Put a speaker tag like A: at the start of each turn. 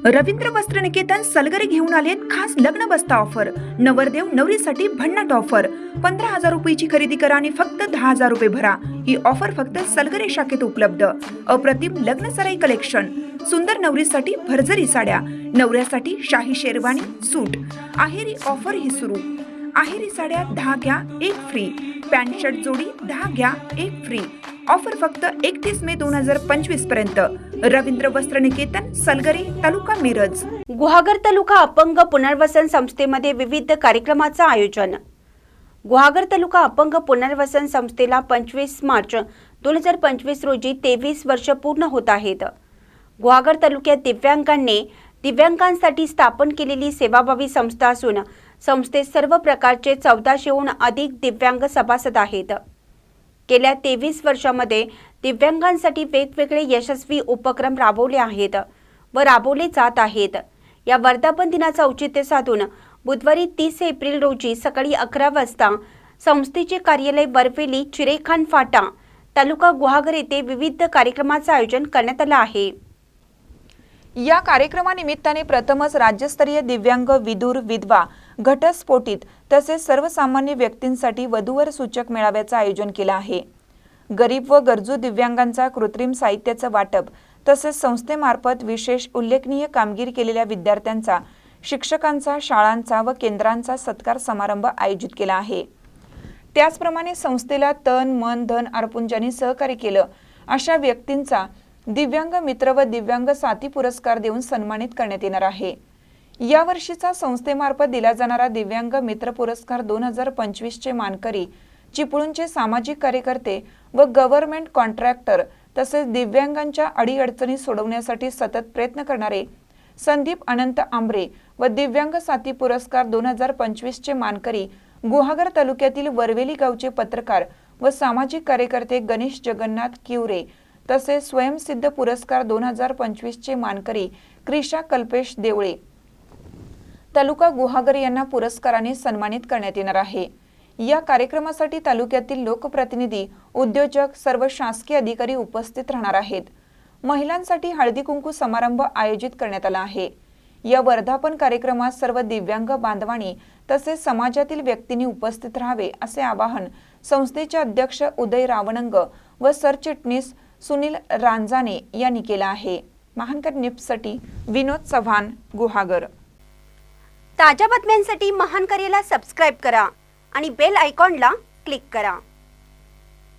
A: रवींद्र वस्त्र निकेतन सलगरे घेऊन आलेत खास लग्न बस्ता ऑफर। नवरदेव नवरीसाठी भन्नाट ऑफर। 15,000 रुपयाची खरेदी करा आणि फक्त 10,000 रुपये भरा। ही ऑफर फक्त सलगरे शाखेत उपलब्ध। अप्रतिम लग्न सराई कलेक्शन, सुंदर नवरीसाठी भरजरी साड्या, नवऱ्यासाठी शाही शेरवानी सूट। आहेरी ऑफर ही सुरू। आहेरी साड्या 10 घ्या 1 फ्री। पॅन्ट शर्ट जोडी 10 घ्या 1 फ्री। ऑफर फक्त 31 मे 2025 पर्यंत। रवींद्र वस्त्र निकेतन सलगरे, तालुका मिरज।
B: गुहागर तालुका अपंग पुनर्वसन संस्थेमध्ये विविध कार्यक्रमाचं आयोजन। गुहागर तालुका अपंग पुनर्वसन संस्थेला 25 मार्च 2025 रोजी 23 वर्ष पूर्ण होत आहेत। गुहागर तालुक्यात दिव्यांगांसाठी स्थापन केलेली सेवाभावी संस्था असून संस्थेत सर्व प्रकारचे 1400हून अधिक दिव्यांग सभासद आहेत। गेल्या 23 वर्षांमध्ये दिव्यांगांसाठी वेगवेगळे यशस्वी उपक्रम राबवले आहेत व राबवले जात आहेत। या वर्धापन दिनाचा औचित्य साधून बुधवारी 30 एप्रिल रोजी सकाळी 11 वाजता संस्थेचे कार्यालय बरवेली चिरेखान फाटा तालुका गुहागर येथे विविध कार्यक्रमाचे आयोजन करण्यात आले आहे।
C: या कार्यक्रमानिमित्ताने प्रथमच राज्यस्तरीय दिव्यांग विदूर विधवा घटस्फोटित तसेच सर्वसामान्य व्यक्तींसाठी वधूवर सूचक मेळाव्याचे आयोजन केले आहे। गरीब व गरजू दिव्यांगांचा कृत्रिम साहित्याचे वाटप तसेच संस्थेमार्फत विशेष उल्लेखनीय कामगिरी केलेल्या विद्यार्थ्यांचा, शिक्षकांचा, शाळांचा व केंद्रांचा सत्कार समारंभ आयोजित केला आहे। त्याचप्रमाणे संस्थेला तन मन धन अर्पून ज्यांनी सहकार्य केलं अशा व्यक्तींचा दिव्यांग मित्र व दिव्यांग साथी पुरस्कार देऊन सन्मानित करण्यात येणार आहे। या वर्षीचा संस्थेमार्फत दिला जाणारा दिव्यांग मित्र पुरस्कार 2025 चे मानकरी चिपळूणचे सामाजिक कार्यकर्ते व गव्हर्नमेंट कॉन्ट्रॅक्टर तसेच दिव्यांगांच्या अडीअडचणी सोडवण्यासाठी सतत प्रयत्न करणारे संदीप अनंत आंबरे व दिव्यांग साथी पुरस्कार 2025 चे मानकरी गुहागर तालुक्यातील वरवेली गावचे पत्रकार व सामाजिक कार्यकर्ते गणेश जगन्नाथ किवरे तसेच स्वयंसिद्ध पुरस्कार 2025 चे मानकरी क्रिशा कल्पेश देवळे तालुका गुहागर यांना पुरस्काराने सन्मानित करण्यात येणार आहे। या कार्यक्रमासाठी तालुक्यातील लोकप्रतिनिधी, उद्योजक, सर्व शासकीय अधिकारी उपस्थित राहणार आहेत। महिलांसाठी हळदी कुंकू समारंभ आयोजित करण्यात आला आहे। या वर्धापन कार्यक्रमात सर्व दिव्यांग बांधवांनी तसेच समाजातील व्यक्तींनी उपस्थित राहावे असे आवाहन संस्थेचे अध्यक्ष उदय रावणंग व सरचिटणीस सुनील रांजाने यांनी केला आहे। महानकर न्यूजसाठी विनोद चव्हाण, गुहागर।
B: ताज्या बातम्यांसाठी महानकरेला सबस्क्राइब करा आणि बेल आयकॉनला क्लिक करा।